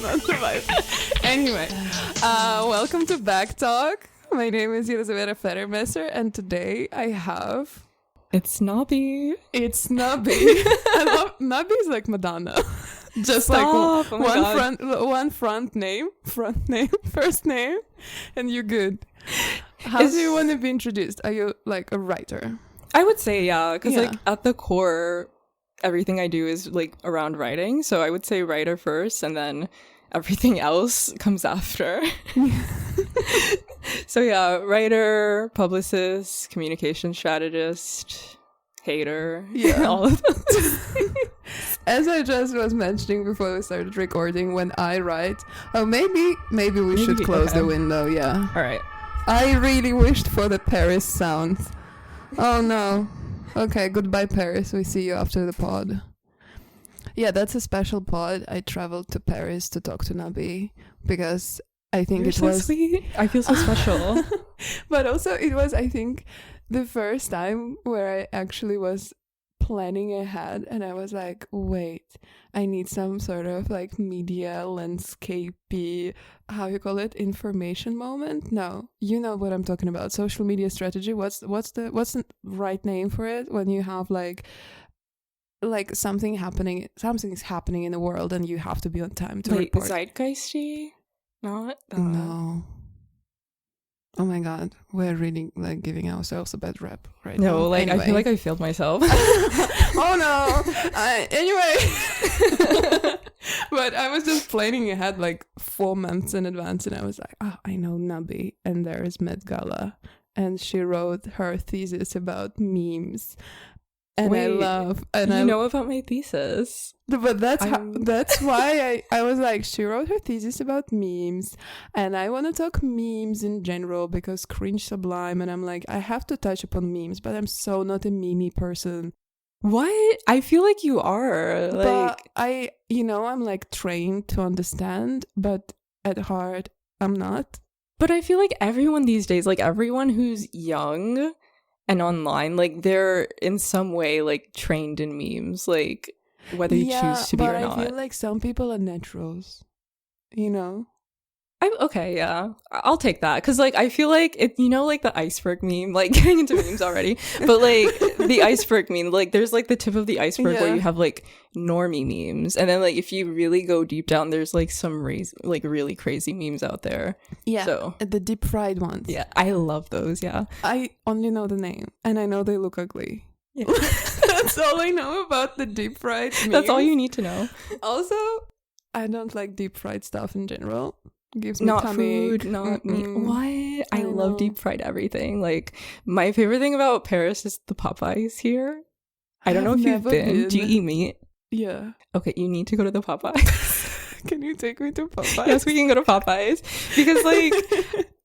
not the vibe. Anyway, welcome to Back Talk. My name is Elisabetta Federmesser, and today I have... It's Nabi. It's Nabi. I love... Nabi is like Madonna. Just Stop. like one front name, first name, and you're good. How do you want to be introduced? Are you like a writer? I would say, yeah, because like at the core, everything I do is like around writing. So I would say writer first, and then everything else comes after. So yeah, writer, publicist, communication strategist, hater, all of those. As I just was mentioning before we started recording, when I write, maybe we should close the window. Yeah. All right. I really wished for the Paris sound. Oh no. Okay, goodbye Paris. We see you after the pod. Yeah, that's a special pod. I traveled to Paris to talk to Nabi because I think You're it so was sweet. I feel so special. But also it was, I think, the first time where I actually was planning ahead, and I was like, wait, I need some sort of like media landscapey, how you call it, information moment. No, you know what I'm talking about. Social media strategy. What's the right name for it when you have like something's happening in the world and you have to be on time to report. Zeitgeisty? Not that. No. Oh my god, we're really like giving ourselves a bad rep right now. No, like anyway. I feel like I failed myself. Oh no. Anyway. But I was just planning ahead like 4 months in advance, and I was like, oh, I know Nabi, and there is Met Gala, and she wrote her thesis about memes. And Wait, I know about my thesis. But that's why I was like, she wrote her thesis about memes, and I want to talk memes in general because cringe sublime, and I'm like, I have to touch upon memes, but I'm so not a meme person. What? I feel like you are. But I'm like trained to understand, but at heart, I'm not. But I feel like everyone these days, like everyone who's young and online, like they're in some way like trained in memes, like whether you choose to be or not. But I feel like some people are naturals, you know? Okay, yeah, I'll take that, because like I feel like it, like the iceberg meme, like getting into memes already, but like the iceberg meme, like there's like the tip of the iceberg where you have like normie memes, and then like if you really go deep down, there's like some really crazy memes out there. Yeah, so the deep fried ones. Yeah, I love those. Yeah, I only know the name, and I know they look ugly. Yeah. That's all I know about the deep fried memes. That's all you need to know. Also, I don't like deep fried stuff in general. Gives me not tummy. Food, not me. What? I love deep fried everything. Like my favorite thing about Paris is the Popeyes here. I don't know if you've been. Do you eat meat? Yeah. Okay, you need to go to the Popeyes. Can you take me to Popeyes? Yes, we can go to Popeyes, because like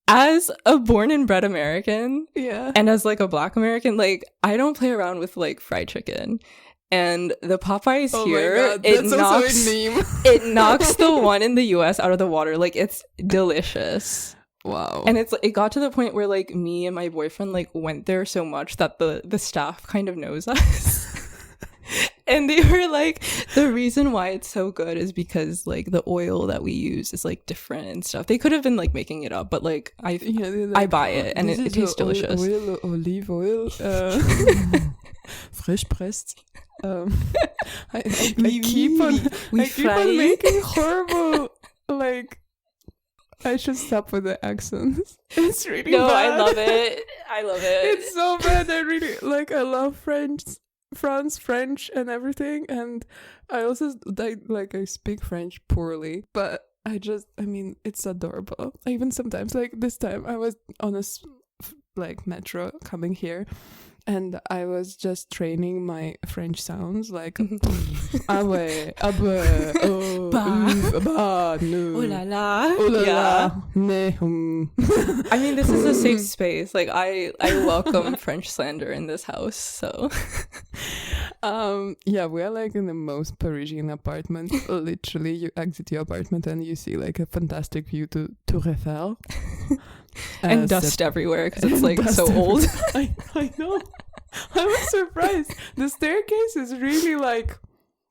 as a born and bred American, and as like a Black American, like I don't play around with like fried chicken. And the Popeyes here, it knocks the one in the US out of the water. Like, it's delicious. Wow. And it got to the point where like me and my boyfriend like went there so much that the staff kind of knows us. And they were like, the reason why it's so good is because like the oil that we use is like different and stuff. They could have been like making it up, but like I buy it, and it tastes delicious. Olive oil, fresh pressed. I keep on making horrible, like, I should stop with the accents. It's really bad. I love it. It's so bad. I really, like, I love France, French and everything, and I also, I speak French poorly, but it's adorable. Even sometimes, like, this time, I was on a, metro coming here, and I was just training my French sounds, like ah ouais, oh, bah, no, oh la la, mais I mean, this is a safe space. Like I welcome French slander in this house. So, we are like in the most Parisian apartment. Literally, you exit your apartment and you see like a fantastic view to Tour Eiffel. And dust everywhere because it's like so old. I know. I was surprised. The staircase is really like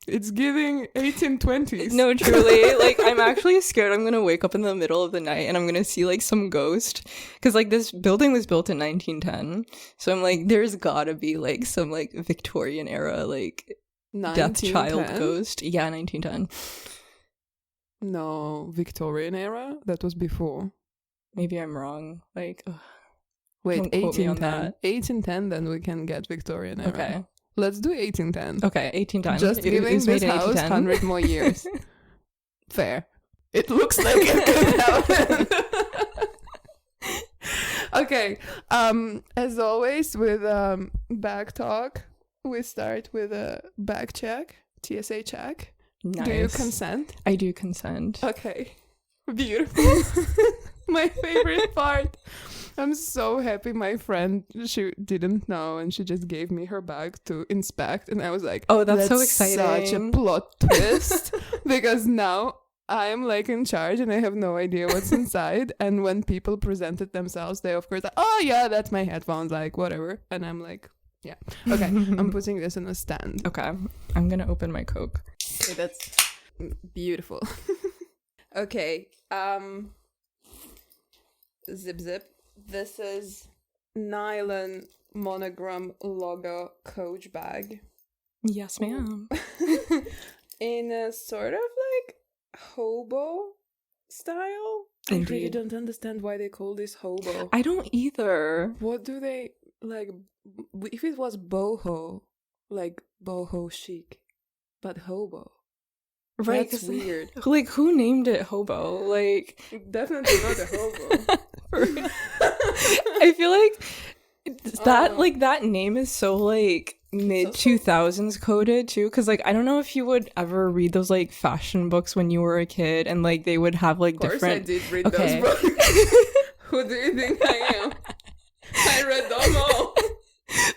It's giving 1820s. No, truly, like, I'm actually scared I'm gonna wake up in the middle of the night and I'm gonna see, like, some ghost. Because, like, this building was built in 1910. So I'm like, there's gotta be, like, some, like, Victorian era, like, death child 1910? ghost. Yeah, 1910. No, Victorian era? That was before. Maybe I'm wrong. Like, ugh, Wait, don't quote me on 1810. that. 1810, then we can get Victorian era. Okay. Let's do 1810. Okay, 1810. Just giving was made this in house 1810. 100 more years. Fair. It looks like it could happen. Okay. As always, with back talk, we start with a back check, TSA check. Nice. Do you consent? I do consent. Okay. Beautiful. My favorite part. I'm so happy my friend, she didn't know and she just gave me her bag to inspect, and I was like, oh, that's so exciting. Such a plot twist because now I'm like in charge and I have no idea what's inside, and when people presented themselves, they of course like, oh yeah, that's my headphones, like whatever, and I'm like, yeah, okay, I'm putting this in a stand. Okay, I'm gonna open my Coke. Okay, that's beautiful. Okay, zip. This is nylon monogram logo Coach bag. Yes, ma'am. In a sort of like hobo style. I really Indeed. don't understand why they call this hobo. I don't either. What do they like? If it was boho, like boho chic, but hobo. Right, That's weird. Like, who named it hobo? Like, Definitely not a hobo. I feel like that like that name is so like mid 2000s coded too, because like I don't know if you would ever read those like fashion books when you were a kid, and like they would have like different. Of course, I did read those books. Who do you think I am? I read them all.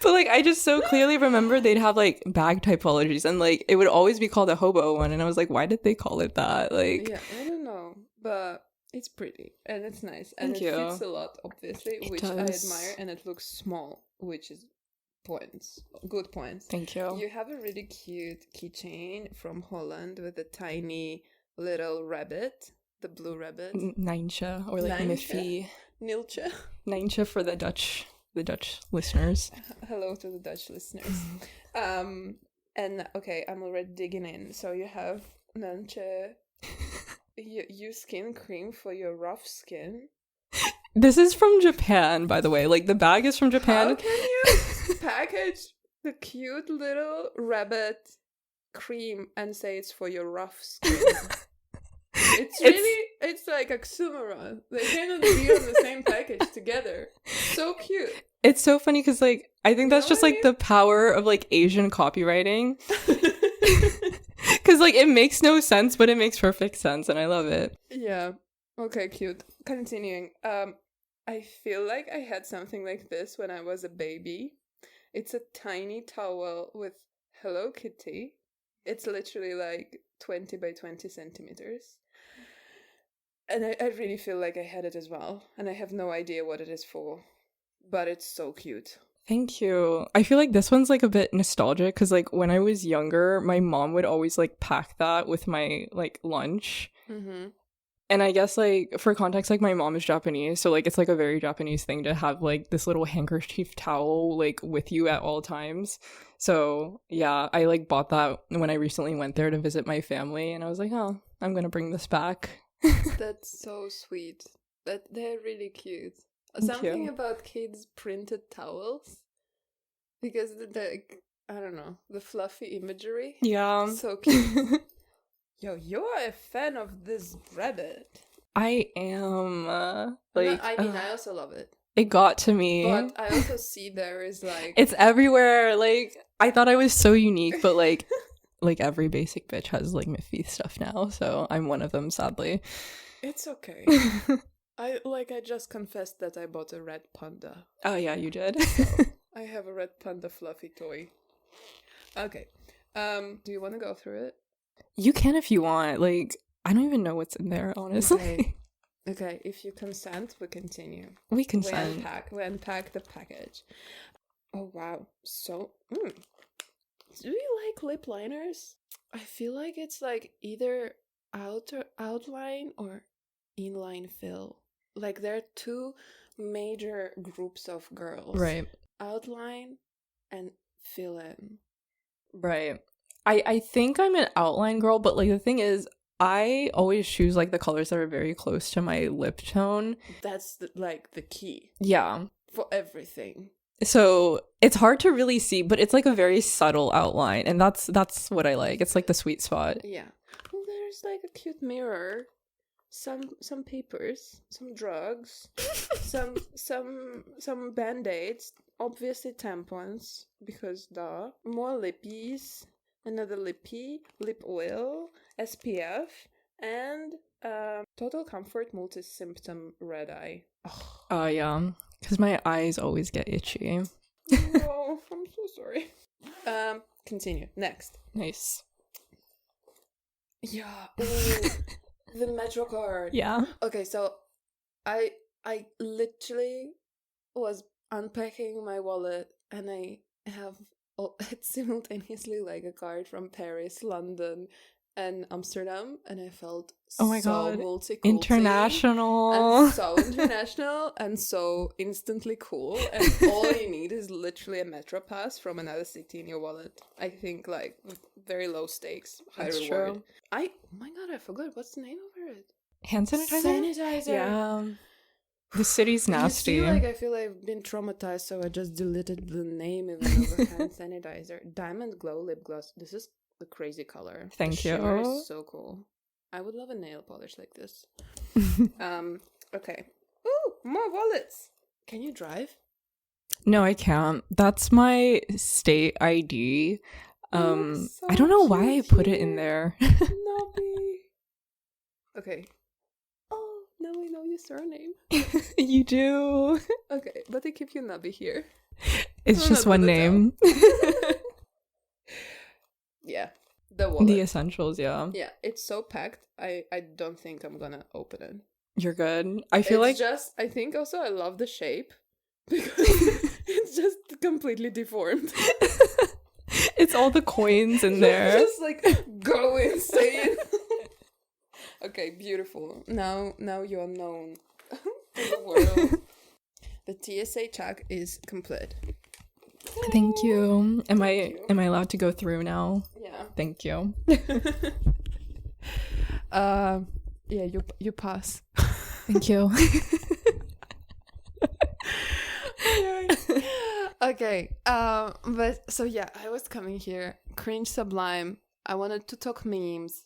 But like I just so clearly remember they'd have like bag typologies, and like it would always be called a hobo one, and I was like, why did they call it that? Like, yeah, I don't know, but it's pretty and it's nice and Thank it you. fits a lot, obviously, which I admire, and it looks small, which is good points. Thank you. You have a really cute keychain from Holland with a tiny little rabbit, the blue rabbit. Nijntje, or like Miffy. Niltje. Nijntje for the Dutch listeners. Hello to the Dutch listeners. And okay, I'm already digging in. So you have Niltje. You use skin cream for your rough skin. This is from Japan, by the way. Like, the bag is from Japan. How can you package the cute little rabbit cream and say it's for your rough skin? It's like oxymoron. They cannot be on the same package together. So cute. It's so funny because, like, I think that's just, like, the power of, like, Asian copywriting. Because, like, it makes no sense, but it makes perfect sense, and I love it. Yeah. Okay, cute. Continuing. I feel like I had something like this when I was a baby. It's a tiny towel with Hello Kitty. It's literally like 20 by 20 centimeters. And I really feel like I had it as well. And I have no idea what it is for. But it's so cute. Thank you. I feel like this one's like a bit nostalgic because like when I was younger, my mom would always like pack that with my like lunch. Mm-hmm. And I guess like for context, like my mom is Japanese, so like it's like a very Japanese thing to have like this little handkerchief towel like with you at all times. So yeah, I like bought that when I recently went there to visit my family, and I was like, oh, I'm gonna bring this back. That's so sweet. They're really cute. Thank Something you. about kids' printed towels, because the I don't know, the fluffy imagery. Yeah. So cute. Yo, you're a fan of this rabbit. I am. I also love it. It got to me. But I also see there is like... It's everywhere. Like, I thought I was so unique, but like every basic bitch has like Miffy stuff now, so I'm one of them, sadly. It's okay. I just confessed that I bought a red panda. Oh yeah, you did. So I have a red panda fluffy toy. Okay. Do you want to go through it? You can if you want. Like, I don't even know what's in there, honestly. Okay, if you consent, we continue. We consent. We unpack the package. Oh, wow. So, do you like lip liners? I feel like it's like either outline or inline fill. Like there are two major groups of girls. Right. Outline and fill in. Right. I think I'm an outline girl, but like the thing is, I always choose like the colors that are very close to my lip tone. That's like the key Yeah. for everything. So it's hard to really see, but it's like a very subtle outline, and that's what I like. It's like the sweet spot. Yeah. Well, there's like a cute mirror, some papers, some drugs, some band-aids, obviously tampons because duh. More lippies, another lippy, lip oil, SPF, and Total Comfort multi-symptom red eye. Oh yeah, because my eyes always get itchy. Oh, I'm so sorry. Continue. Next. Nice. Yeah. Ooh, the Metro card. Yeah. Okay, so I literally was unpacking my wallet and I have simultaneously like a card from Paris, London, and Amsterdam, and I felt oh my god, multi-culty international, and so international and so instantly cool, and all you need is literally a metro pass from another city in your wallet. I think like very low stakes, high That's reward. true. Oh my god, I forgot what's the name of it. Hand sanitizer. Sanitizer. Yeah. The city's nasty. You see, like I feel I've been traumatized, so I just deleted the name even of the hand sanitizer. Diamond Glow Lip Gloss. This is the crazy color. Thank the you. shimmer is so cool. I would love a nail polish like this. Okay. Ooh, more wallets. Can you drive? No, I can't. That's my state ID. So I don't know why I put it in cute. there. Nabi. Okay. Oh, now I know your surname. You do. Okay, but I keep you Nabi here. It's I'm just not one gonna name. Yeah, the wallet. The essentials, yeah. Yeah, it's so packed. I don't think I'm gonna open it. You're good. I feel It's like just, I think also I love the shape because it's just completely deformed. it's all the coins in there. Just like go insane. Okay, beautiful. Now you're known in the world. The TSA check is complete. Thank you. Am I allowed to go through now? Yeah. Thank you. Yeah, you pass. Thank you. Okay. But so yeah, I was coming here, cringe sublime. I wanted to talk memes.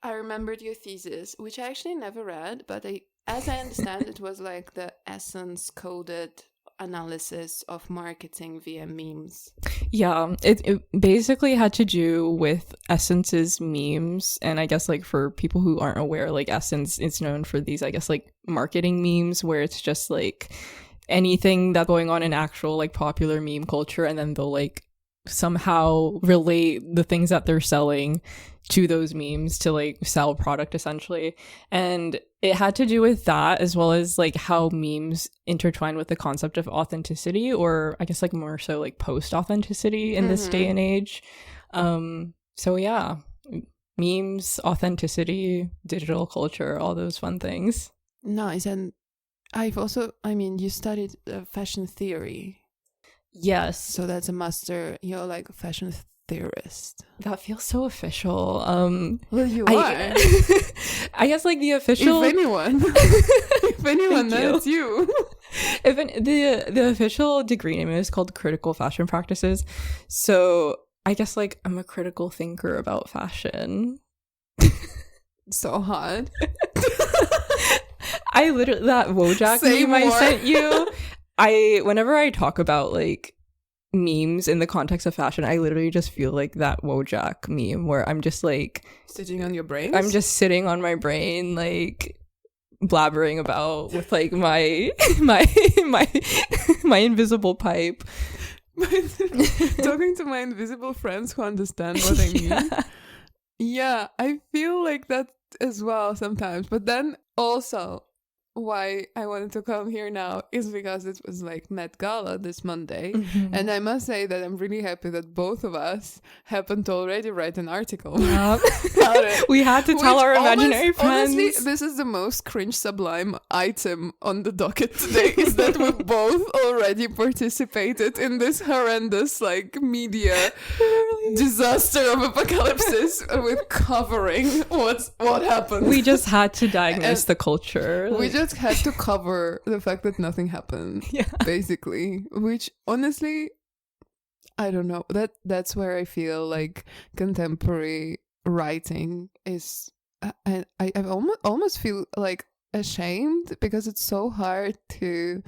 I remembered your thesis, which I actually never read, but as I understand, it was like the essence coded analysis of marketing via memes. Yeah, it basically had to do with Essence's memes, and I guess like for people who aren't aware, like Essence is known for these, I guess, like marketing memes where it's just like anything that's going on in actual like popular meme culture, and then they'll like somehow relate the things that they're selling to those memes to like sell product essentially. And it had to do with that, as well as like how memes intertwine with the concept of authenticity, or I guess like more so like post authenticity in this day and age. So yeah, memes, authenticity, digital culture, all those fun things. Nice. And I've also, I mean, you studied fashion theory. Yes. So that's a master. You're like a fashion theorist. That feels so official. Well, you are. I guess like the official. If anyone, then it's you. The official degree name is called Critical Fashion Practices. So I guess like I'm a critical thinker about fashion. So hot. I literally, that Wojak meme I sent you. Whenever I talk about like memes in the context of fashion, I literally just feel like that Wojak meme where I'm just like sitting on your brain. I'm just sitting on my brain, like blabbering about with like my invisible pipe. Talking to my invisible friends who understand what I mean. Yeah, I feel like that as well sometimes. But then also, why I wanted to come here now is because it was like Met Gala this Monday. And I must say that I'm really happy that both of us happened to already write an article about it. We had to tell Which our imaginary almost- friends. Honestly, this is the most cringe sublime item on the docket today, is that we both already participated in this horrendous like media disaster of apocalypse with covering what happened. We just had to diagnose And the culture. we just had to cover the fact that nothing happened, yeah. basically. Which honestly, I don't know. That's where I feel like contemporary writing is. I almost feel like ashamed because it's so hard to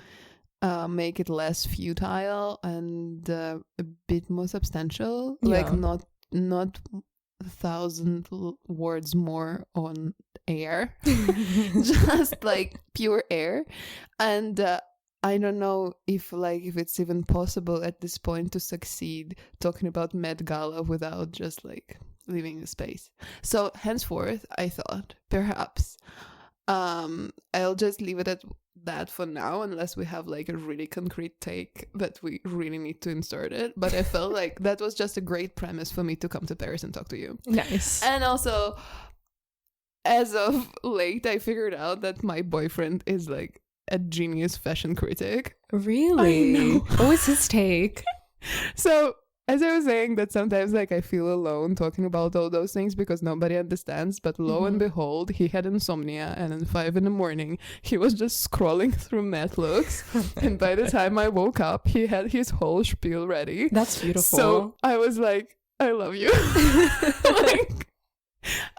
make it less futile and a bit more substantial. Like Yeah. not 1,000 words more on air, just like pure air. And I don't know if it's even possible at this point to succeed talking about Met Gala without just like leaving the space. So henceforth, I thought perhaps I'll just leave it at that for now, unless we have like a really concrete take that we really need to insert it. But I felt like that was just a great premise for me to come to Paris and talk to you. Nice. And also, as of late, I figured out that my boyfriend is like a genius fashion critic. Really? I know. What was his take? So, as I was saying, that sometimes like I feel alone talking about all those things because nobody understands. But lo and behold, he had insomnia, and at 5 a.m, he was just scrolling through Met looks. And by the time I woke up, he had his whole spiel ready. That's beautiful. So I was like, I love you. Like,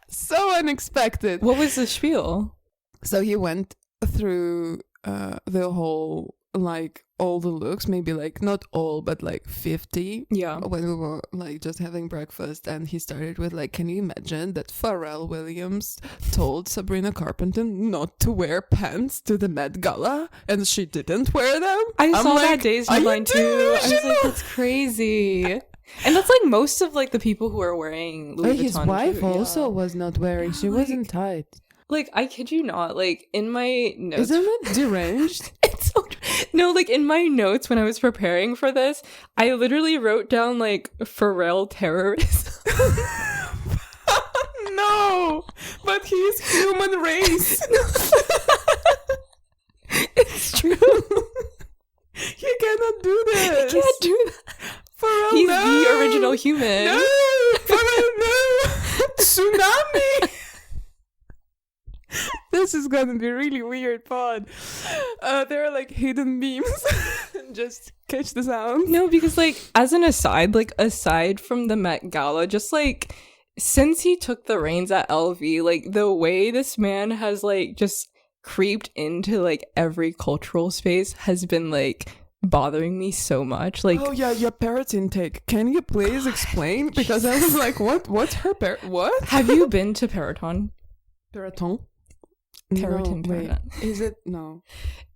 so unexpected. What was the spiel? So he went through the whole, like, all the looks, maybe like not all, but like 50. Yeah. When we were like just having breakfast, and he started with like, can you imagine that Pharrell Williams told Sabrina Carpenter not to wear pants to the Met Gala and she didn't wear them? I I'm saw like, that Days "Are you headline too. I was like, delusional?" that's crazy. And that's like most of like the people who are wearing Louis Vuitton. His wife too, also yeah. was not wearing. She like- wasn't tight. Like, I kid you not, like in my notes. Isn't it deranged? It's so no, like in my notes when I was preparing for this, I literally wrote down like Pharrell terrorism. No, but he's human race. It's true. You cannot do this. You can't do that. Pharrell, He's no. the original human. No, Pharrell, no. Tsunami. This is gonna be really weird pod. There are like hidden memes. Just catch the sound. No, because like as an aside, like aside from the Met Gala, just like since he took the reins at LV, like the way this man has like just creeped into like every cultural space has been like bothering me so much. Like, Oh yeah, your parrot intake. Can you please explain? Because I was like, what's her parrot? What? have you been to Paraton? Paraton? Paraton, No, wait. Paraton. Is it? No.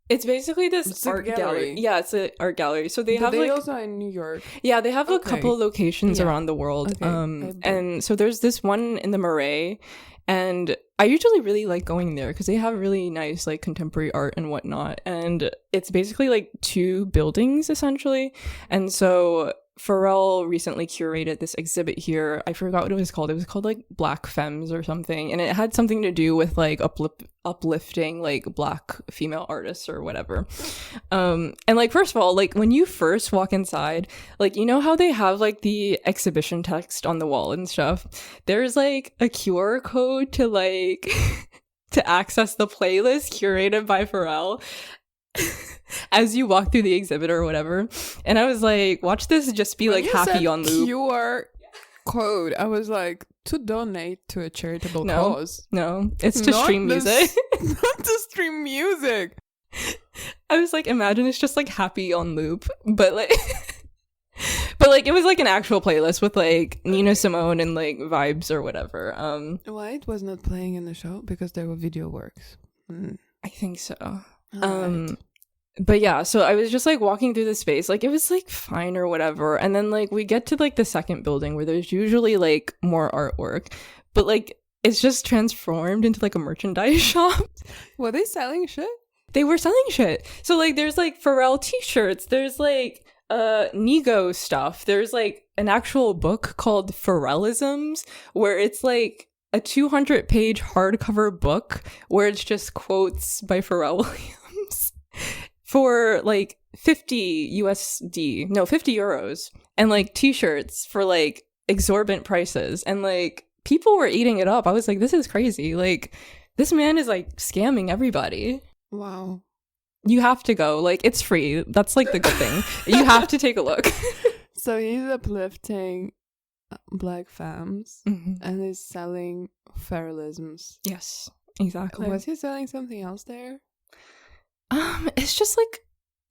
It's basically this It's a art gallery. gallery. Yeah, it's an art gallery. So they But have they like also are in New York. yeah, they have a Okay. couple of locations Yeah. around the world. Okay, I bet. And so there's this one in the Marais, and I usually really like going there because they have really nice like contemporary art and whatnot. And it's basically like two buildings essentially. And so Pharrell recently curated this exhibit here. I forgot what it was called. It was called like Black Femmes or something, and it had something to do with like uplifting like Black female artists or whatever. And like first of all, like when you first walk inside, like you know how they have like the exhibition text on the wall and stuff. There's like a QR code to like to access the playlist curated by Pharrell. As you walk through the exhibit or whatever. And I was like, watch this just be When like you happy said on loop. QR code. I was like, to donate to a charitable No. cause. No, it's to Not stream the music. Not to stream music. I was like, imagine it's just like happy on loop. But like but like it was like an actual playlist with like Nina Simone and like vibes or whatever. Why it was not playing in the show? Because there were video works. I think so. Alright. But yeah, so I was just like walking through the space, like it was like fine or whatever. And then like we get to like the second building where there's usually like more artwork. But like it's just transformed into like a merchandise shop. Were they selling shit? They were selling shit. So like there's like Pharrell t-shirts, there's like Nego stuff, there's like an actual book called Pharrellisms where it's like a 200-page hardcover book where it's just quotes by Pharrell Williams for like 50 euros, and like t-shirts for like exorbitant prices, and like people were eating it up. I was like, this is crazy. Like, this man is like scamming everybody. Wow. You have to go. Like, it's free. That's like the good thing. You have to take a look. So he's uplifting black femmes and is selling Pharrellisms. Yes, exactly. Was he selling something else there? It's just like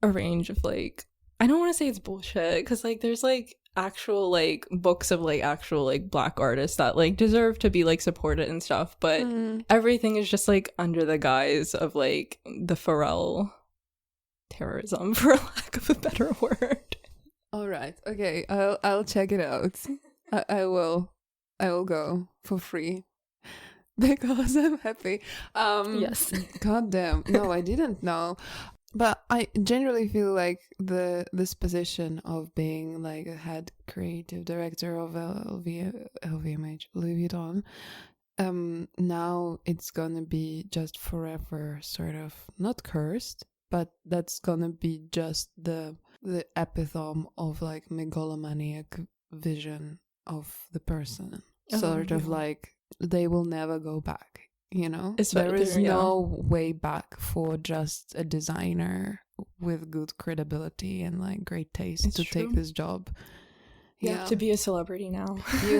a range of like, I don't want to say it's bullshit because like there's like actual like books of like actual like black artists that like deserve to be like supported and stuff, but everything is just like under the guise of like the Pharrell terrorism, for lack of a better word. All right, okay, I'll check it out. I will go for free because I'm happy. Yes. God damn. No, I didn't know. But I generally feel like this position of being like a head creative director of LVMH, Louis Vuitton, now it's gonna be just forever sort of not cursed, but that's gonna be just the epitome of like megalomaniac vision of the person. Sort of like they will never go back. You know, there is no way back for just a designer with good credibility and like great taste to take this job. You have to be a celebrity now. you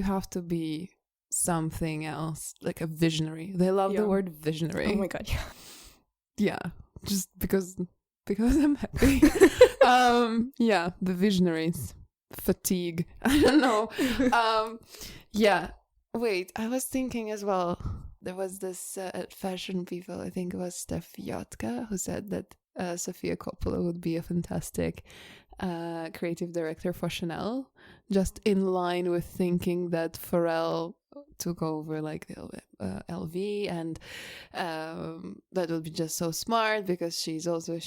have to be something else, like a visionary. They love the word visionary. Oh my god, yeah. Yeah, just because I'm happy. Yeah, the visionaries. Fatigue. I don't know. Yeah. Wait, I was thinking as well. There was this fashion people, I think it was Steph Yotka, who said that Sofia Coppola would be a fantastic creative director for Chanel, just in line with thinking that Pharrell took over like the LV, and that would be just so smart because she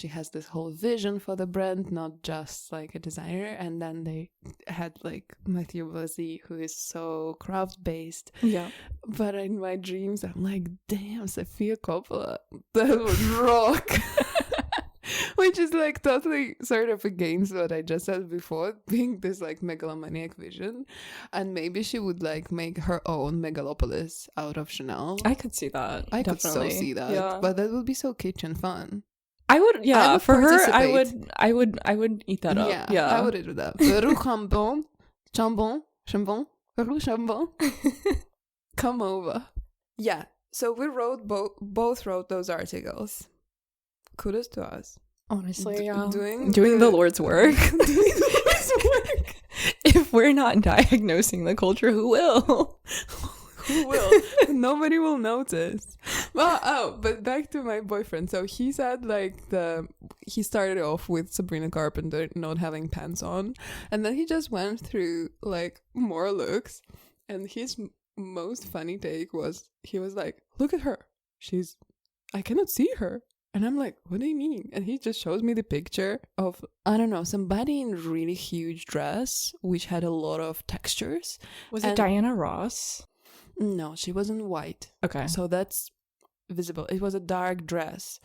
has this whole vision for the brand, not just like a designer. And then they had like Matthew Bazzi, who is so craft based. Yeah, but in my dreams I'm like, damn, Sofia Coppola, that would rock. Which is like totally sort of against what I just said before, being this like megalomaniac vision. And maybe she would like make her own megalopolis out of Chanel. I could see that. I could so see that. Yeah. But that would be so kitsch and fun. I would, yeah. For her, I would eat that up. Yeah, I would eat that. Roux chambon, roux chambon. Come over. Yeah. So we both wrote those articles. Kudos to us. Honestly, yeah. Doing the Lord's work. Doing the Lord's work. If we're not diagnosing the culture, who will? Who will? Nobody will notice. Well, but back to my boyfriend. So he said like he started off with Sabrina Carpenter not having pants on, and then he just went through like more looks, and his most funny take was he was like, "Look at her. I cannot see her." And I'm like, what do you mean? And he just shows me the picture of, I don't know, somebody in a really huge dress, which had a lot of textures. Was it Diana Ross? No, she wasn't white. Okay. So that's visible. It was a dark dress.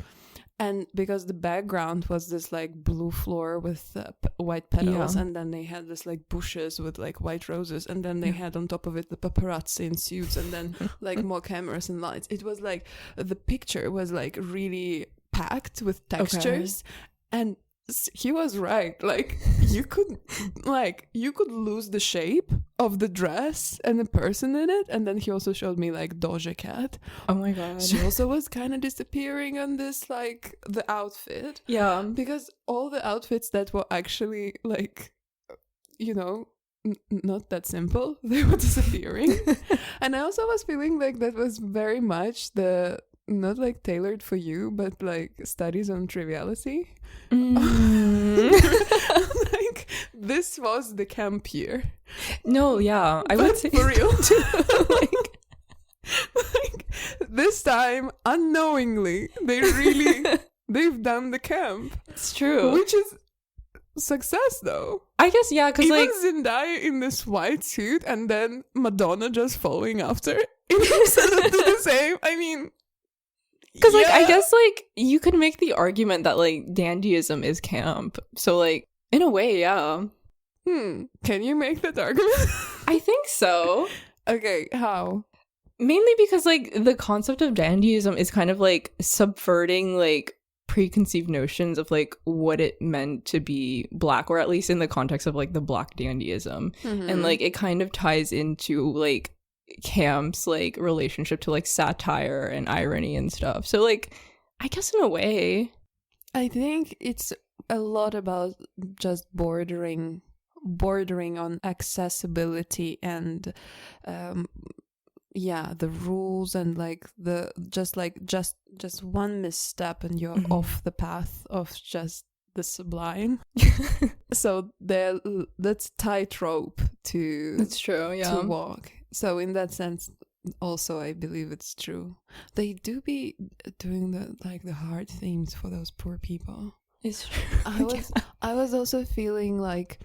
And because the background was this like blue floor with white petals, and then they had this like bushes with like white roses, and then they had on top of it the paparazzi in suits, and then like more cameras and lights. It was like the picture was like really packed with textures, and he was right. Like you could lose the shape of the dress and the person in it. And then he also showed me like Doja Cat. Oh my god, she also was kind of disappearing on this like the outfit. Yeah, because all the outfits that were actually like, you know, not that simple, they were disappearing. And I also was feeling like that was very much the not like tailored for you, but like studies on triviality. Like this was the camp year. No, yeah, I would say for real. like Like, this time, unknowingly, they've done the camp. It's true. Which is success, though. I guess, yeah, because Even like Zendaya in this white suit and then Madonna just following after. It doesn't do the same. I mean, because like I guess like you could make the argument that like dandyism is camp. So like in a way, yeah. Can you make that argument? I think so. Okay, how? Mainly because like the concept of dandyism is kind of like subverting like preconceived notions of like what it meant to be black, or at least in the context of like the black dandyism. And like it kind of ties into like camp's like relationship to like satire and irony and stuff. So like I guess in a way I think it's a lot about just bordering on accessibility and the rules, and like the just one misstep and you're off the path of just the sublime. So that's tightrope to that's true, yeah, to walk. So in that sense also I believe it's true. They do be doing the hard themes for those poor people. It's true. I was also feeling like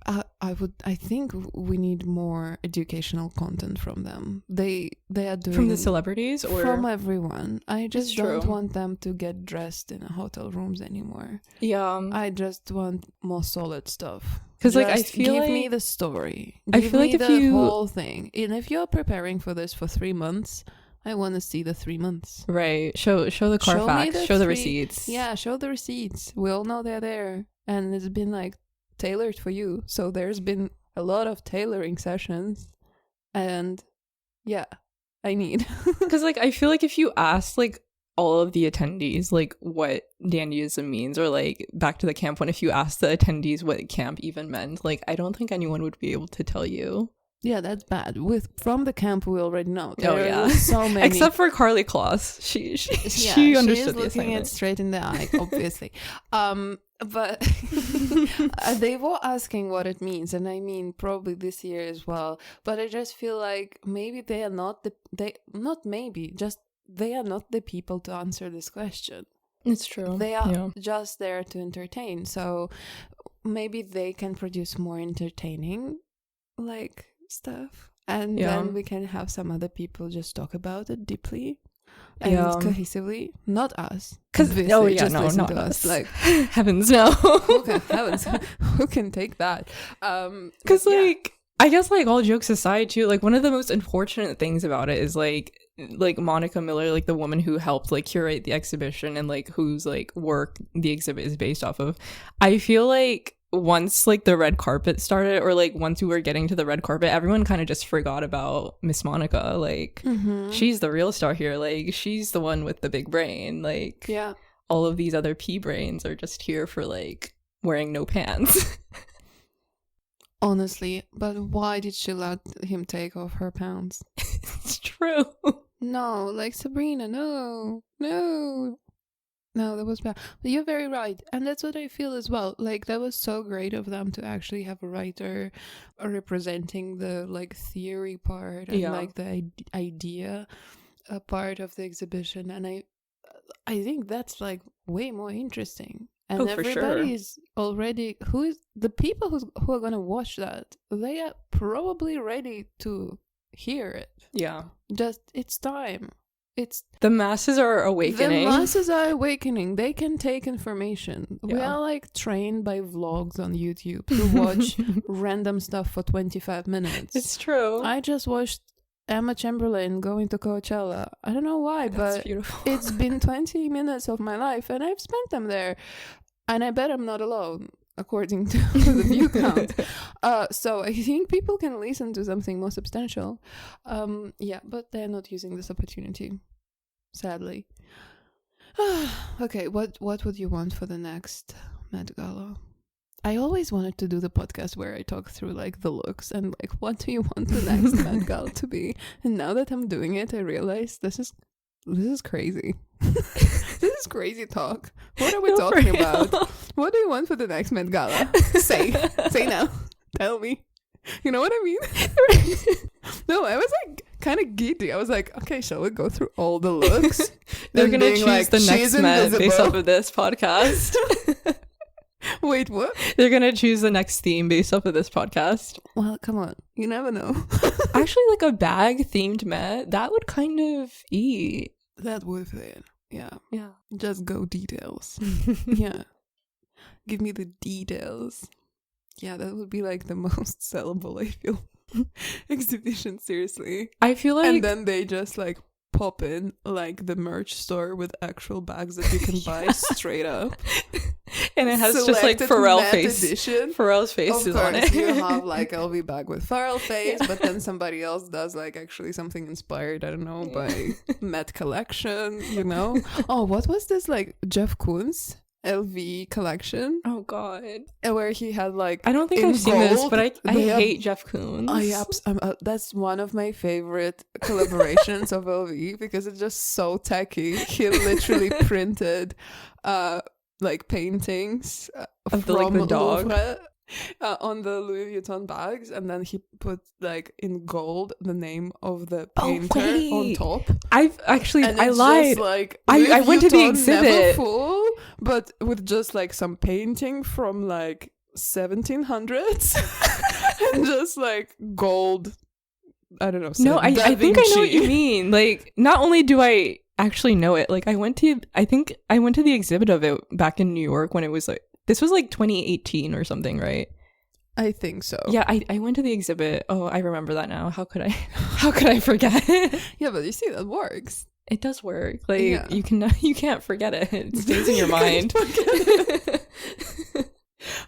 I think we need more educational content from them. They are doing from the celebrities or from everyone. I just don't true. want them to get dressed in hotel rooms anymore. Yeah, I just want more solid stuff. Because like I feel give like me the story. I Give feel me like if the you whole thing. And if you're preparing for this for 3 months, I want to see the 3 months. right, show the Carfax, show the receipts. Yeah, show the receipts. We all know they're there, and it's been like tailored for you. So there's been a lot of tailoring sessions, and yeah, I need. Because like I feel like if you ask like all of the attendees like what dandyism means, or like back to the camp one, if you ask the attendees what camp even meant, like I don't think anyone would be able to tell you. Yeah, that's bad. From the camp, we already know. Oh yeah, so many. Except for Carly Kloss, she understood the looking assignment. it straight in the eye, obviously. But they were asking what it means, and I mean probably this year as well. But I just feel like maybe they are not they are not the people to answer this question. It's true. They are just there to entertain. So maybe they can produce more entertaining like stuff, and then we can have some other people just talk about it deeply and cohesively, not us, because not us. Like heavens no. Who can take that? Because like I guess like all jokes aside too, like one of the most unfortunate things about it is like Monica Miller, like the woman who helped like curate the exhibition and like whose like work the exhibit is based off of. I feel like once like the red carpet started, or like once we were getting to the red carpet, everyone kind of just forgot about Miss Monica. Like she's the real star here, like she's the one with the big brain. Like all of these other pea brains are just here for like wearing no pants. Honestly, but why did she let him take off her pants? It's true. No, like Sabrina, no, that was bad. But you're very right, and that's what I feel as well. Like that was so great of them to actually have a writer representing the like theory part and like the idea part of the exhibition, and I think that's like way more interesting. And everybody is already the people who are gonna watch that, they are probably ready to hear it. Yeah, just it's time. It's the masses are awakening. They can take information. We are like trained by vlogs on YouTube to watch random stuff for 25 minutes. It's true. I just watched Emma Chamberlain going to Coachella. I don't know why, but it's been 20 minutes of my life and I've spent them there. And I bet I'm not alone, according to the view count. So I think people can listen to something more substantial. But they're not using this opportunity, sadly. Okay, what would you want for the next Met Gala? I always wanted to do the podcast where I talk through like the looks and like what do you want the next Met Gala to be? And now that I'm doing it, I realize this is crazy. This is crazy talk. What are we talking about? What do you want for the next Met Gala? Say now. Tell me. You know what I mean? No, I was like kind of giddy. I was like, okay, shall we go through all the looks? They're And gonna being choose like, the next "She's Met based invisible." off of this podcast. Wait, what? They're gonna choose the next theme based off of this podcast. Well, come on. You never know. Actually, like a bag themed Met, that would kind of eat. That would fit. Yeah. Yeah. Just go details. Yeah. Give me the details. Yeah, that would be like the most sellable, I feel, exhibition, seriously. I feel like... And then they just like pop in like the merch store with actual bags that you can buy straight up. And it has just like Selected Pharrell Met face. edition. Pharrell's face is on it. You have like LV bag with Pharrell face, but then somebody else does like actually something inspired, I don't know, by Met collection, you know? Oh, what was this like Jeff Koons LV collection? Oh god. Where he had like I don't think in I've seen this, gold, but I they have- hate Jeff Koons. that's one of my favorite collaborations of LV because it's just so tacky. He literally printed like paintings Of from the dog. Louvre, on the Louis Vuitton bags, and then he put like in gold the name of the painter on top. I've actually And I it's lied. just, like, I Louis went to the Vuitton exhibit. Never full, but with just like some painting from like 1700s and just like gold. I don't know. No, I Da think I know what Vinci. you mean. Like, not only do I actually know it, like I think I went to the exhibit of it back in New York when it was like, this was like 2018 or something, right? I think so. Yeah, I went to the exhibit. Oh, I remember that now. How could I forget? Yeah, but you see, that works. It does work. Like Yeah. you can't forget it. It stays in your mind.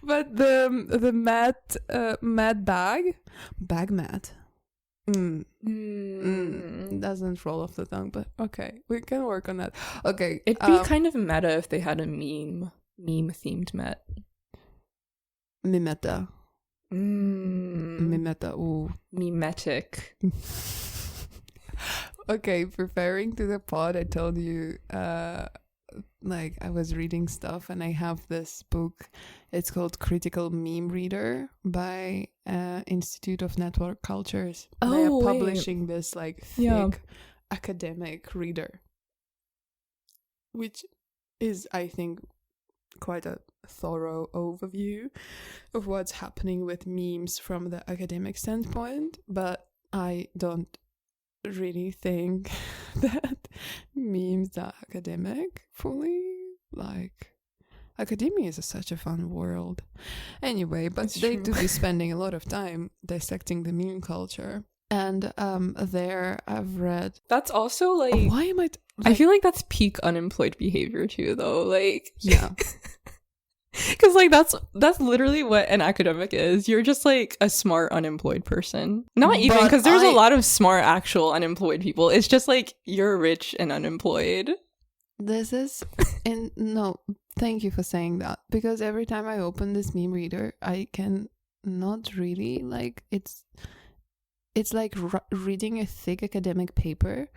But the matte bag mat. Doesn't roll off the tongue, but okay, we can work on that. Okay, It'd be kind of meta if they had a meme themed Met. Mimeta. Mimeta. Ooh. Memetic. Okay, preparing to the pod, I told you, like I was reading stuff, and I have this book. It's called Critical Meme Reader by Institute of Network Cultures. Oh, they are wait. publishing this like thick Yeah. academic reader, which is, I think, quite a thorough overview of what's happening with memes from the academic standpoint, but I don't really think that memes are academic fully. Like, academia is such a fun world anyway, but It's they true. do be spending a lot of time dissecting the meme culture. And there I've read, That's also like why am I I feel like that's peak unemployed behavior too, though. Like, yeah. because like that's literally what an academic is. You're just like a smart unemployed person. Not even, But because there's a I- lot of smart actual unemployed people. It's just like you're rich and unemployed. This is no, thank you for saying that, because every time I open this meme reader, I can not really like it's like reading a thick academic paper,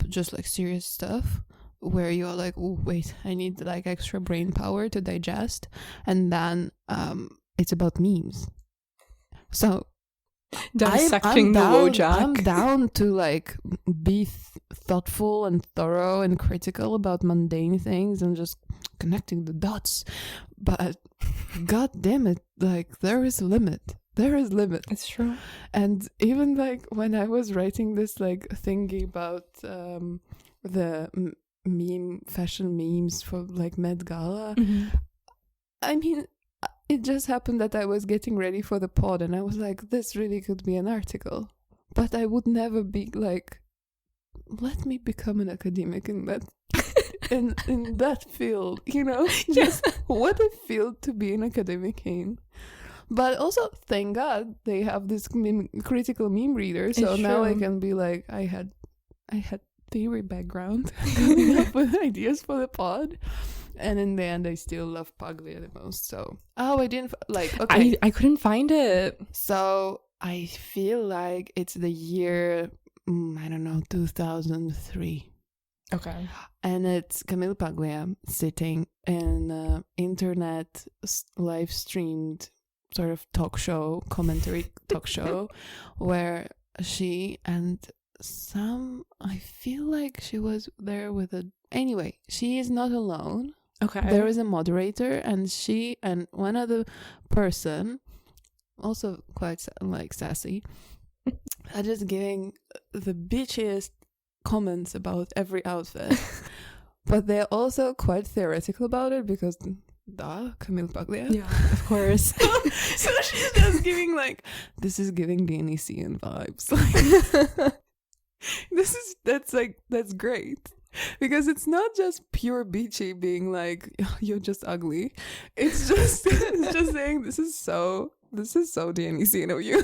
just like serious stuff, where you're like, oh wait, I need like extra brain power to digest, and then it's about memes. So Dissecting the Wojak. I'm down to like be thoughtful and thorough and critical about mundane things and just connecting the dots. But god damn it, like there is limit. There is limit. It's true. And even like when I was writing this like thingy about the meme fashion memes for like Met Gala, I mean, it just happened that I was getting ready for the pod and I was like, this really could be an article. But I would never be like, let me become an academic in that in that field, you know? Just what a field to be an academic in. But also, thank God they have this critical meme reader, so It's now I true. can be like, I had theory background coming up with ideas for the pod. And in the end, I still love Puglia the most. So, I didn't okay. I couldn't find it. So I feel like it's the year, I don't know, 2003. Okay. And it's Camille Paglia sitting in internet live streamed sort of commentary talk show, where she and I feel like she was there with anyway, she is not alone. Okay. There is a moderator, and she and one other person, also quite like sassy, are just giving the bitchiest comments about every outfit. But they're also quite theoretical about it because Camille Paglia. Yeah, of course. So she's just giving like, this is giving the Nicene vibes. Like, that's great. Because it's not just pure beachy being like, "Oh, you're just ugly." It's just saying this is so Nicene of you.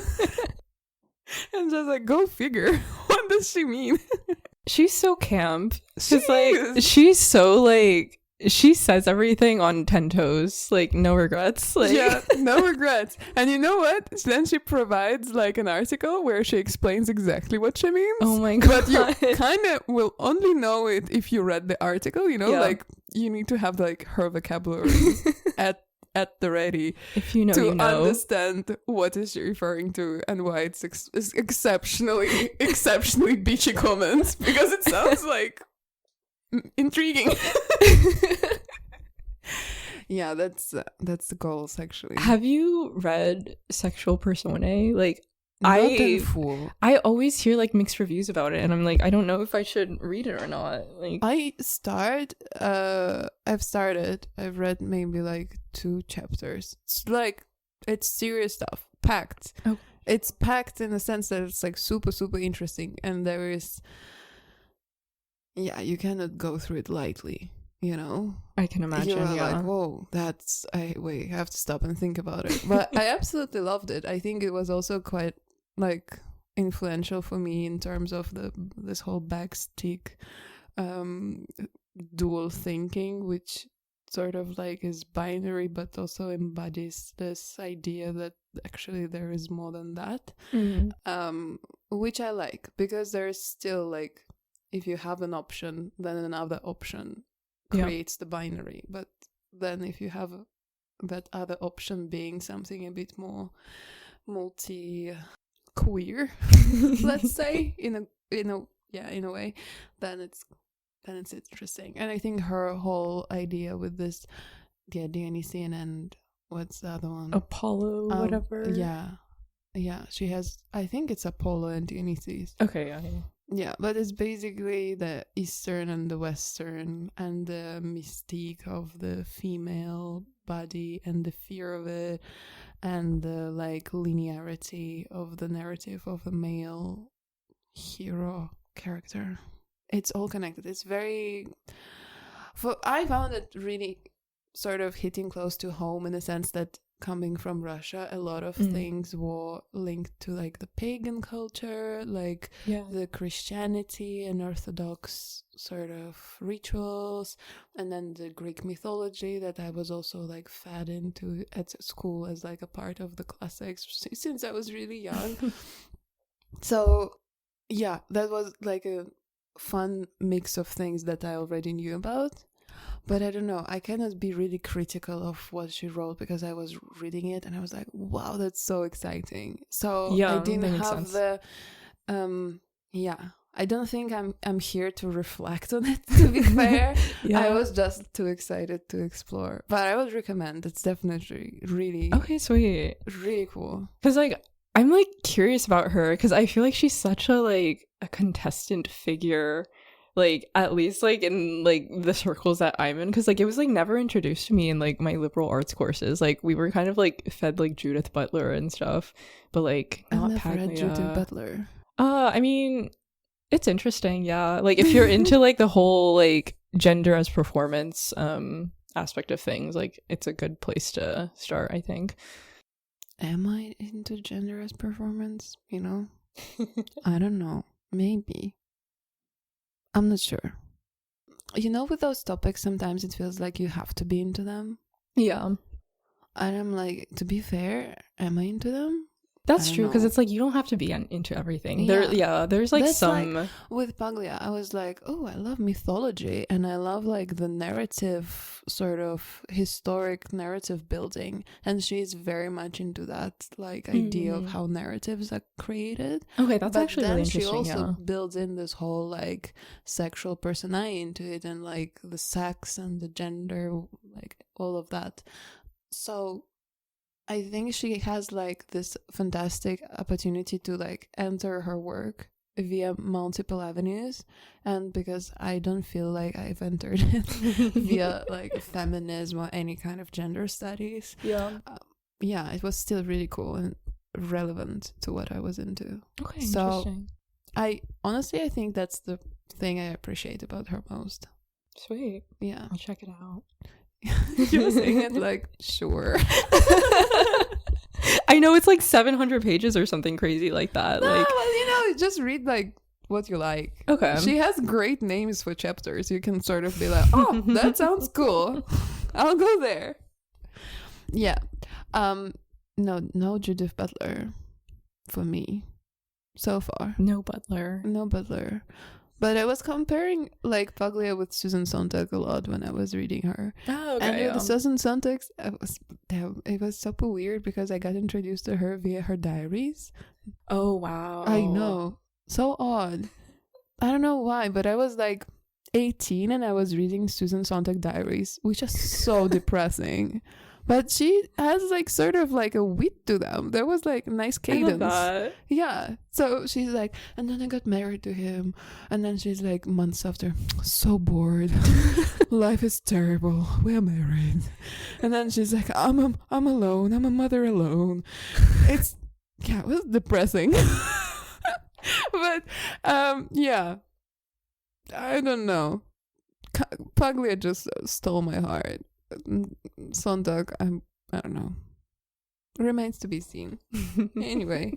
And just like, go figure. What does she mean? She's so camp. She's She's so like, she says everything on 10 toes, like no regrets. Like, yeah, no regrets. And you know what? Then she provides like an article where she explains exactly what she means. Oh my god! But you kind of will only know it if you read the article. You know, Yeah. like you need to have like her vocabulary at the ready If you know, to you know. understand what is she referring to and why it's exceptionally beachy comments, because it sounds like intriguing. Yeah, that's the goals actually. Have you read Sexual Personae? Like, Not in full. I always hear like mixed reviews about it, and I'm like, I don't know if I should read it or not. Like, I've read maybe like 2 chapters. It's serious stuff, packed. Oh. It's packed in the sense that it's like super, super interesting, and there is, yeah, you cannot go through it lightly, you know? I can imagine. You're Yeah. like, whoa, I have to stop and think about it. But I absolutely loved it. I think it was also quite like influential for me in terms of this whole backstick dual thinking, which sort of like is binary but also embodies this idea that actually there is more than that. Which I like, because there's still like, if you have an option, then another option creates the binary. But then if you have that other option being something a bit more multi-queer, let's say, in a way, then it's interesting. And I think her whole idea with this, Dionysian and what's the other one? Apollo, whatever. Yeah, she has, I think it's Apollo and Dionysus. Okay, yeah. Yeah, but it's basically the Eastern and the Western, and the mystique of the female body and the fear of it, and the like linearity of the narrative of a male hero character. It's all connected. It's I found it really sort of hitting close to home, in the sense that coming from Russia, a lot of things were linked to like the pagan culture, like the Christianity and Orthodox sort of rituals, and then the Greek mythology that I was also like fed into at school as like a part of the classics since I was really young. So yeah, that was like a fun mix of things that I already knew about. But I don't know, I cannot be really critical of what she wrote, because I was reading it and I was like, wow, that's so exciting. So I didn't have the I don't think I'm here to reflect on it, to be fair. I was just too excited to explore. But I would recommend. It's definitely really sweet, really cool. Because like, I'm like curious about her, because I feel like she's such a contestant figure, like at least like in like the circles that I'm in, because like it was like never introduced to me in like my liberal arts courses. Like we were kind of like fed like Judith Butler and stuff, but like not I've never read Judith Butler. I mean, it's interesting, yeah. Like if you're into like the whole like gender as performance aspect of things, like it's a good place to start, I think. Am I into gender as performance? You know, I don't know. Maybe. I'm not sure. You know, with those topics, sometimes it feels like you have to be into them. Yeah. And I'm like, to be fair, am I into them? That's I don't true, because know. it's like you don't have to be into everything. Yeah. There's like That's some. like with Paglia, I was like, oh, I love mythology and I love like the narrative, sort of historic narrative building. And she's very much into that like idea of how narratives are created. Okay, that's But actually then really she interesting. also Yeah. builds in this whole like sexual personality into it and like the sex and the gender, like all of that. So I think she has like this fantastic opportunity to like enter her work via multiple avenues, and because I don't feel like I've entered it via like feminism or any kind of gender studies, Yeah. yeah, it was still really cool and relevant to what I was into. Okay, So interesting. I honestly, I think that's the thing I appreciate about her most. Sweet. Yeah. I'll check it out. You were saying it like, sure. I know it's like 700 pages or something crazy like that. No, Like, well, just read like what you like. okay. She has great names for chapters. You can sort of be like, oh, that sounds cool. I'll go there. Yeah. No Judith Butler for me so far. No Butler. No Butler. But I was comparing like Paglia with Susan Sontag a lot when I was reading her. Oh, okay. And with Susan Sontag, it was super weird because I got introduced to her via her diaries. Oh, wow. I know. So odd. I don't know why, but I was like 18 and I was reading Susan Sontag diaries, which is so depressing. But she has like sort of like a wit to them. There was like nice cadence. I love that. Yeah. So she's like, and then I got married to him. And then she's like, months after, so bored. Life is terrible. We're married. And then she's like, I'm alone. I'm a mother alone. It was depressing. But yeah, I don't know. Paglia just stole my heart. Sontag, I don't know. Remains to be seen. Anyway,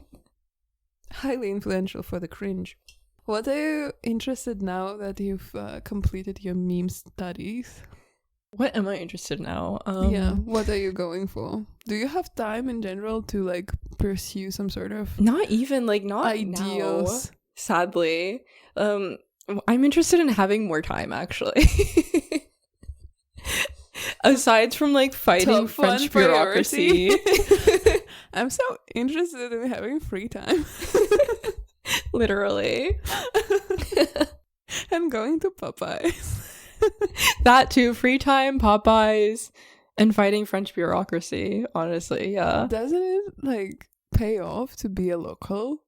highly influential for the cringe. What are you interested now that you've completed your meme studies? What am I interested now? Yeah, what are you going for? Do you have time in general to like pursue some sort of not even like not ideals? Now, sadly, I'm interested in having more time actually. Aside from like fighting French bureaucracy. I'm so interested in having free time. Literally. And going to Popeyes. That too, free time, Popeyes, and fighting French bureaucracy, honestly, yeah. Doesn't it like pay off to be a local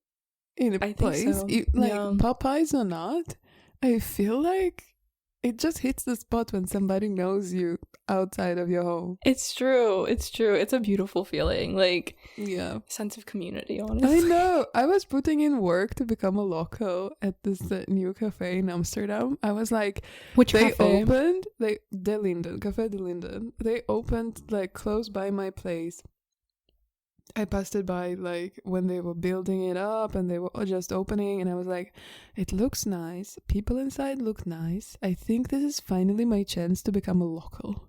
in a place? Think so. Like yeah. Popeyes or not, I feel like it just hits the spot when somebody knows you outside of your home. It's true. It's a beautiful feeling. Like, yeah, sense of community, honestly. I know. I was putting in work to become a local at this new cafe in Amsterdam. I was like, which they cafe? opened De Linden, Café de Linden. They opened like close by my place. I passed it by like when they were building it up and they were just opening, and I was like, it looks nice. People inside look nice. I think this is finally my chance to become a local.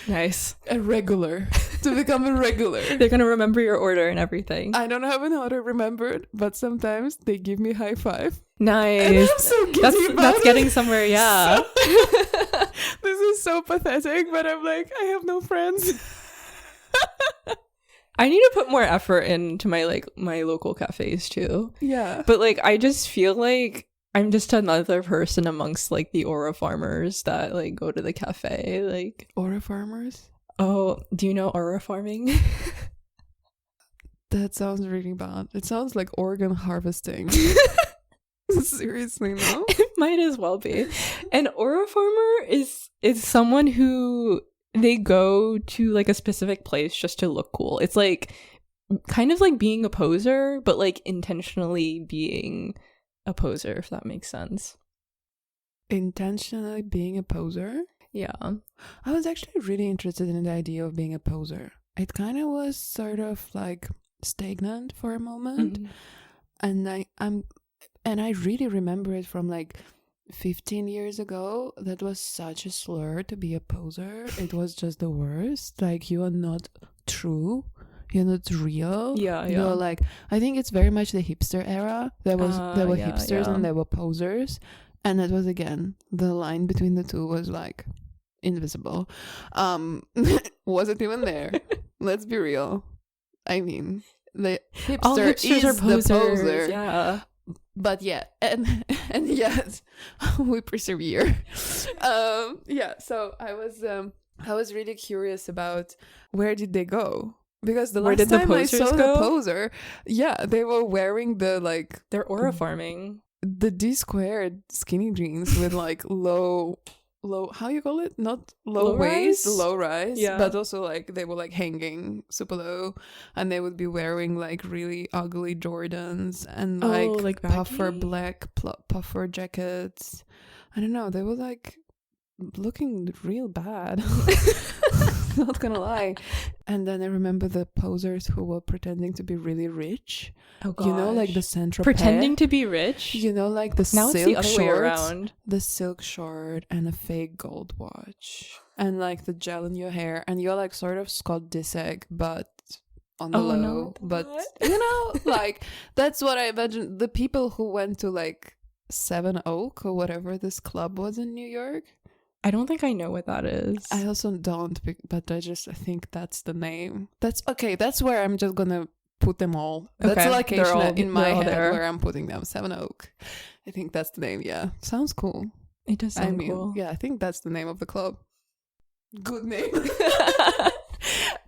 Nice. A regular. To become a regular. They're gonna remember your order and everything. I don't have an order remembered, but sometimes they give me high five. Nice. And I'm so giddy that's getting somewhere, yeah. So, this is so pathetic, but I'm like, I have no friends. I need to put more effort into my local cafes too. Yeah. But like I just feel like I'm just another person amongst like the aura farmers that like go to the cafe. Like Aura farmers? Oh, do you know aura farming? That sounds really bad. It sounds like organ harvesting. Seriously, no? It might as well be. An aura farmer is someone who they go to like a specific place just to look cool. It's like kind of like being a poser, but like intentionally being a poser, if that makes sense. Intentionally being a poser? Yeah. I was actually really interested in the idea of being a poser. It kind of was sort of like stagnant for a moment. And I really remember it from like 15 years ago. That was such a slur to be a poser. It was just the worst. Like, you are not true. it's real. Yeah, Like I think it's very much the hipster era. There were hipsters and there were posers, and it was, again, the line between the two was like invisible. Wasn't even there. Let's be real. I mean, the hipster all hipsters are posers. The poser. Yeah. But yeah, and yet we persevere. So I was really curious about where did they go, because the last time I saw the poser, they were wearing the like they're aura farming the D squared skinny jeans with like low, how you call it, not low waist, low rise, but also like they were like hanging super low, and they would be wearing like really ugly Jordans and like puffer black puffer jackets. I don't know, they were like looking real bad. Not gonna lie. And then I remember the posers who were pretending to be really rich. Oh gosh. Like the Central pretending to be rich. Like the now silk it's the other shorts, way around. The silk short and a fake gold watch and like the gel in your hair, and you're like sort of Scott Disick but on the low. No, but like that's what I imagine. The people who went to like Seven Oak or whatever this club was in New York. I don't think I know what that is. I also don't, but I think that's the name. That's okay. That's where I'm just gonna put them all. That's the location in my head where I'm putting them. Seven Oak. I think that's the name. Yeah, sounds cool. It does sound cool. Yeah, I think that's the name of the club. Good name.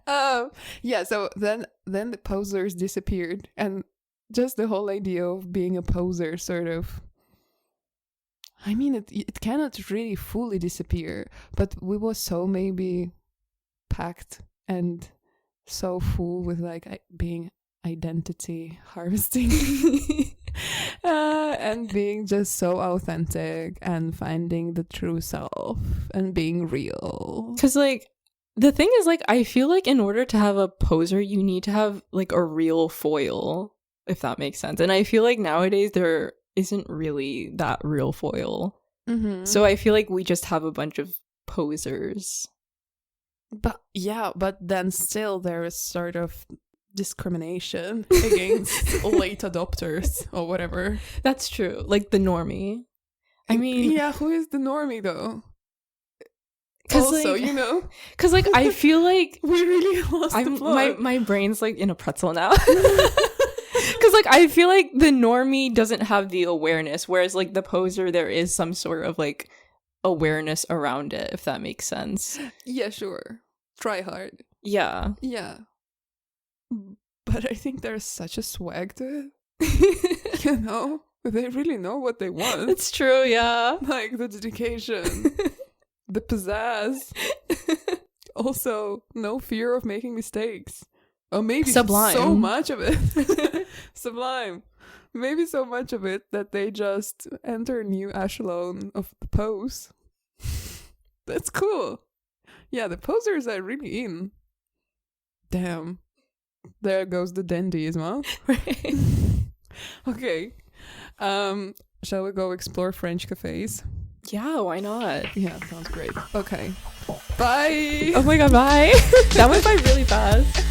So then the posers disappeared, and just the whole idea of being a poser sort of, I mean, it cannot really fully disappear, but we were so maybe packed and so full with like being identity harvesting and being just so authentic and finding the true self and being real. Because like the thing is, like, I feel like in order to have a poser, you need to have like a real foil, if that makes sense. And I feel like nowadays there isn't really that real foil. So I feel like we just have a bunch of posers. But then still there is sort of discrimination against late adopters or whatever. That's true. Like the normie. I mean, who is the normie though? Also, like, because like I feel like we really lost the plot. My brain's like in a pretzel now. Because like I feel like the normie doesn't have the awareness, whereas like the poser, there is some sort of like awareness around it, if that makes sense. Yeah, sure. Try hard. Yeah. But I think there's such a swag to it. They really know what they want. It's true, yeah. Like the dedication, the pizzazz. Also, no fear of making mistakes. Or maybe sublime. So much of it. Sublime. Maybe so much of it that they just enter a new echelon of the pose. That's cool. Yeah, the posers are really in. Damn. There goes the dandyism, huh? Right. Okay. Shall we go explore French cafes? Yeah, why not? Yeah, sounds great. Okay. Bye. Oh my god, bye. That went by really fast.